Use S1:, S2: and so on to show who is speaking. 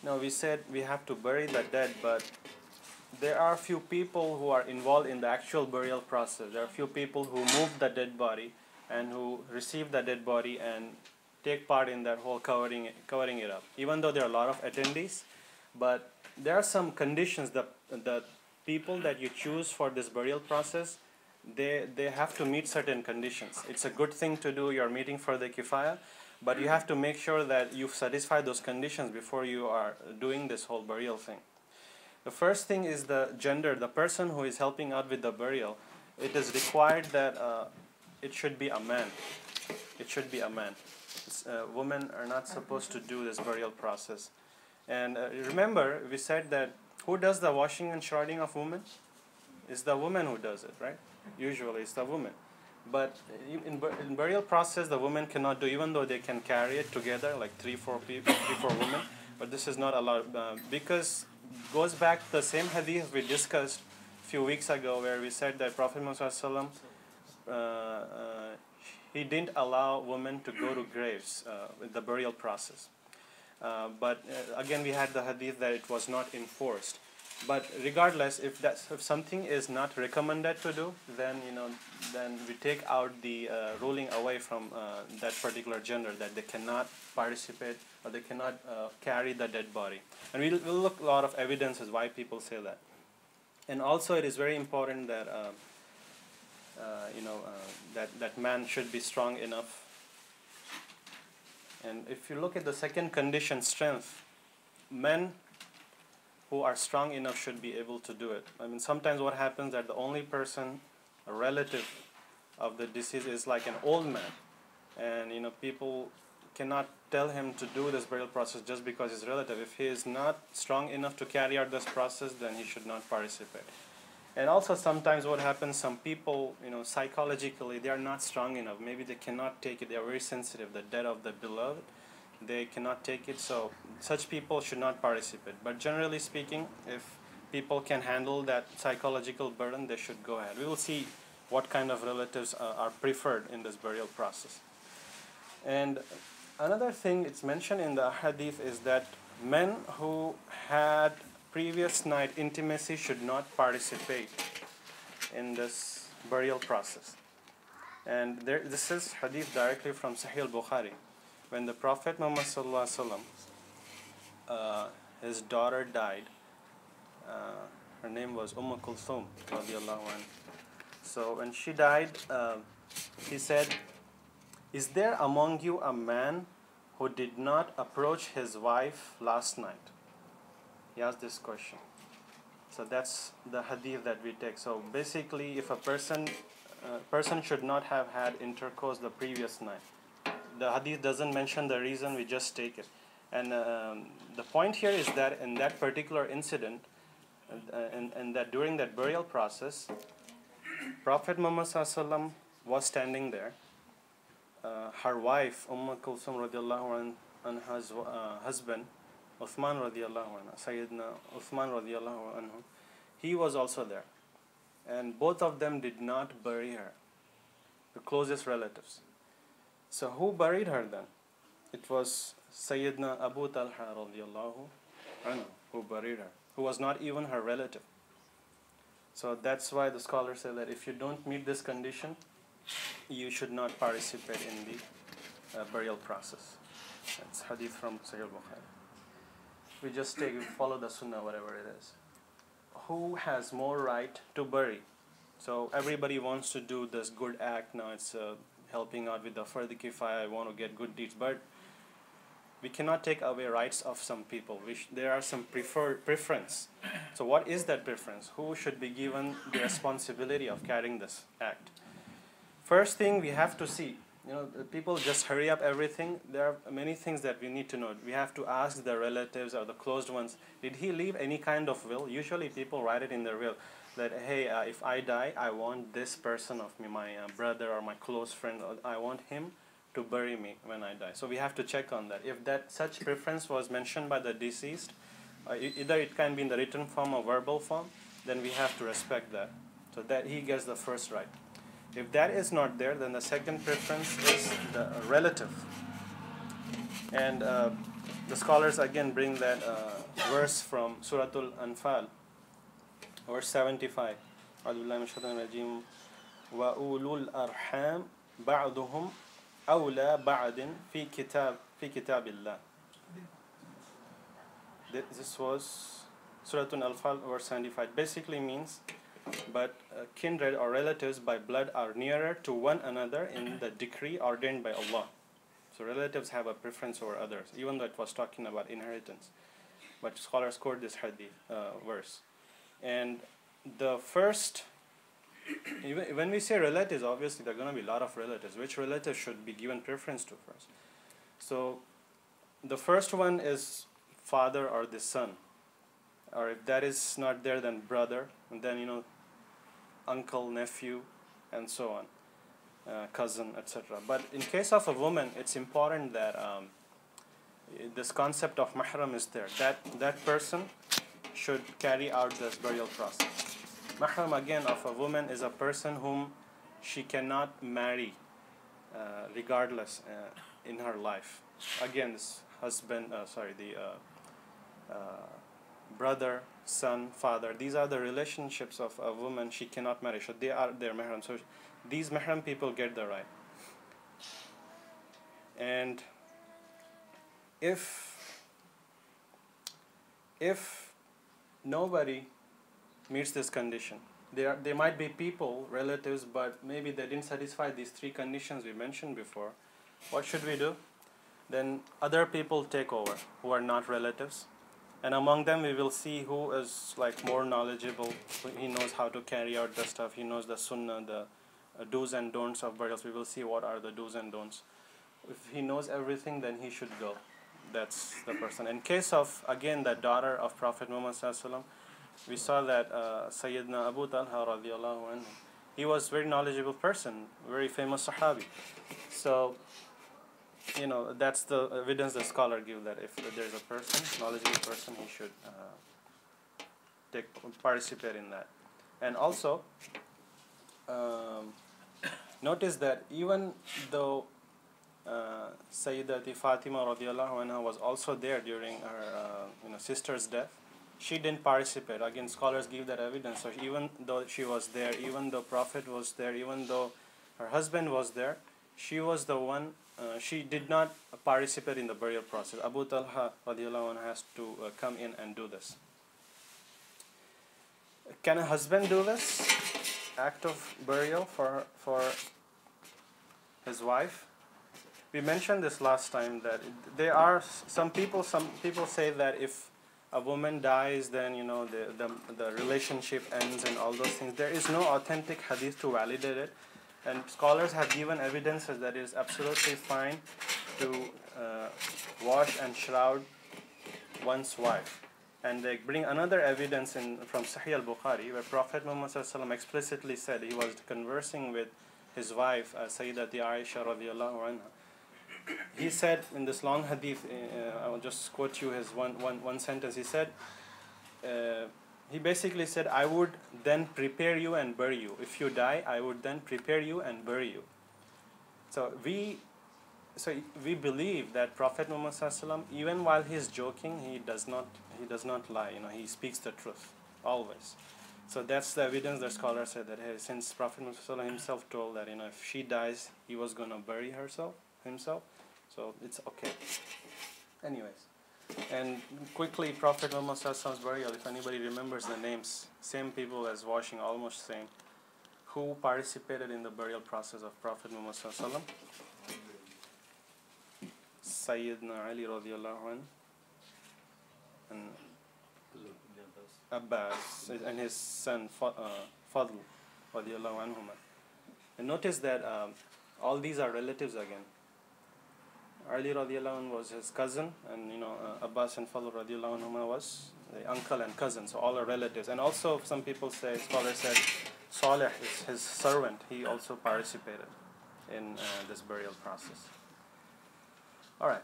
S1: No, we said we have to bury the dead, but there are few people who are involved in the actual burial process. There are few people who move the dead body and who receive the dead body and take part in that whole covering it up. Even though there are a lot of attendees, but there are some conditions. The people that you choose for this burial process, they have to meet certain conditions. It's a good thing to do your meeting for the kifaya, but you have to make sure that you've satisfied those conditions before you are doing this whole burial thing. The first thing is the gender. The person who is helping out with the burial, it is required that it should be a man. It should be a man. Women are not supposed to do this burial process. And remember, we said that who does the washing and shrouding of women? It's the woman who does it, right? Usually it's the woman. But in burial process, the women cannot do, even though they can carry it together, like 3-4 people, 3-4 women. But this is not allowed because it goes back to the same hadith we discussed a few weeks ago, where we said that Prophet Muhammad he didn't allow women to go to graves with the burial process. But again, we had the hadith that it was not enforced. But regardless, if something is not recommended to do, then then we take out the ruling away from that particular gender, that they cannot participate or they cannot carry the dead body. And we'll look a lot of evidences why people say that. And also, it is very important that that man should be strong enough. And if you look at the second condition, strength, men who are strong enough should be able to do it. I mean, sometimes what happens that the only person, a relative of the deceased, is like an old man, and people cannot tell him to do this burial process just because he's relative. If he is not strong enough to carry out this process, then he should not participate. And also sometimes what happens, some people, psychologically, they are not strong enough. Maybe they cannot take it. They are very sensitive. The death of the beloved, they cannot take it. So such people should not participate. But generally speaking, if people can handle that psychological burden, they should go ahead. We will see what kind of relatives are preferred in this burial process. And another thing it's mentioned in the hadith is that men who had previous night intimacy should not participate in this burial process. And this is hadith directly from Sahih al-Bukhari. When the Prophet Muhammad sallallahu alaihi wasallam, his daughter died. Her name was Kulthum radiallahu anha. So when she died, he said, "Is there among you a man who did not approach his wife last night?" He asked this question. So that's the hadith that we take. So basically, if a person should not have had intercourse the previous night. The hadith doesn't mention the reason, we just take it. And the point here is that in that particular incident, and that during that burial process, Prophet Muhammad ﷺ was standing there. Her wife, Kulthum radiallahu anha's husband, Uthman radiallahu anhu, Sayyidina Uthman radiallahu anhu, he was also there. And both of them did not bury her, the closest relatives. So who buried her then? It was Sayyidina Abu Talha radiallahu anhu who buried her, who was not even her relative. So that's why the scholars say that if you don't meet this condition, you should not participate in the burial process. That's hadith from Sahih al-Bukhari. We just follow the sunnah, whatever it is. Who has more right to bury? So everybody wants to do this good act. Now it's helping out with the Friday Halaqa. I want to get good deeds, but we cannot take away rights of some people. There are some preference. So what is that preference? Who should be given the responsibility of carrying this act? First thing we have to see. People just hurry up everything. There are many things that we need to know. We have to ask the relatives or the closed ones, did he leave any kind of will? Usually people write it in their will that, hey, if I die, I want this person of me, my brother or my close friend, I want him to bury me when I die. So we have to check on that. If that such preference was mentioned by the deceased, either it can be in the written form or verbal form, then we have to respect that. So that he gets the first right. If that is not there, then the second preference is the relative. And the scholars again bring that verse from Surah Al-Anfal, verse 75. أعوذ بالله من الشيطان الرجيم وأولو الأرحام بعضهم أولى بعض في كتاب الله. This was Surah Al-Anfal, verse 75. Basically means, but kindred or relatives by blood are nearer to one another in the decree ordained by Allah. So relatives have a preference over others, even though it was talking about inheritance. But scholars quote this hadith verse. And the first, when we say relatives, obviously there are going to be a lot of relatives. Which relatives should be given preference to first? So the first one is father or the son. Or if that is not there, then brother, and then uncle, nephew, and so on. Cousin, etc. But in case of a woman, it's important that this concept of mahram is there. That person should carry out this burial process. Mahram again of a woman is a person whom she cannot marry regardless in her life. Again, this husband, brother, son, father. These are the relationships of a woman she cannot marry. So they are their mahram. So these mahram people get the right. And if nobody meets this condition, there might be people, relatives, but maybe they didn't satisfy these three conditions we mentioned before. What should we do? Then other people take over who are not relatives. And among them, we will see who is more knowledgeable. He knows how to carry out the stuff. He knows the sunnah, the do's and don'ts of burials. We will see what are the do's and don'ts. If he knows everything, then he should go. That's the person. In case of, again, the daughter of Prophet Muhammad sallallahu alaihi wasallam, we saw that Sayyidina Abu Talha radiallahu anhu, he was a very knowledgeable person, very famous Sahabi. So, that's the evidence the scholar give that if there's a person, knowledgeable person, he should participate in that. And also, notice that even though Sayyidati Fatima radiallahu anha was also there during her sister's death, she didn't participate. Again, scholars give that evidence. So even though she was there, even though Prophet was there, even though her husband was there, she was the one. She did not participate in the burial process. Abu Talha radiallahu anhu has to come in and do this. Can a husband do this act of burial for his wife? We mentioned this last time that there are some people say that if a woman dies, then the relationship ends and all those things. There is no authentic hadith to validate it. And scholars have given evidences that it is absolutely fine to wash and shroud one's wife. And they bring another evidence from Sahih al-Bukhari, where Prophet Muhammad ﷺ explicitly said he was conversing with his wife, Sayyidati Aisha radiallahu anha. He said in this long hadith, I will just quote you his one sentence. He said, he basically said, I would then prepare you and bury you. If you die, I would then prepare you and bury you. So we believe that Prophet Muhammad ﷺ, even while he is joking, he does not lie. He speaks the truth always. So that's the evidence that scholars say that since Prophet Muhammad ﷺ himself told that if she dies, he was going to bury himself. So it's okay. Anyways. And quickly, Prophet Muhammad ﷺ's burial, if anybody remembers the names, same people as washing, almost same, who participated in the burial process of Prophet Muhammad ﷺ? Sayyidina Ali radiallahu anhu, and Abbas, and his son Fadl radiallahu anhuma. And notice that all these are relatives again. Ali radiallahu anhu was his cousin, and Abbas and Fadl radiallahu anhu was the uncle and cousin, so all are relatives. And also some people say, scholars said, Saleh, his servant, he also participated in this burial process. Alright.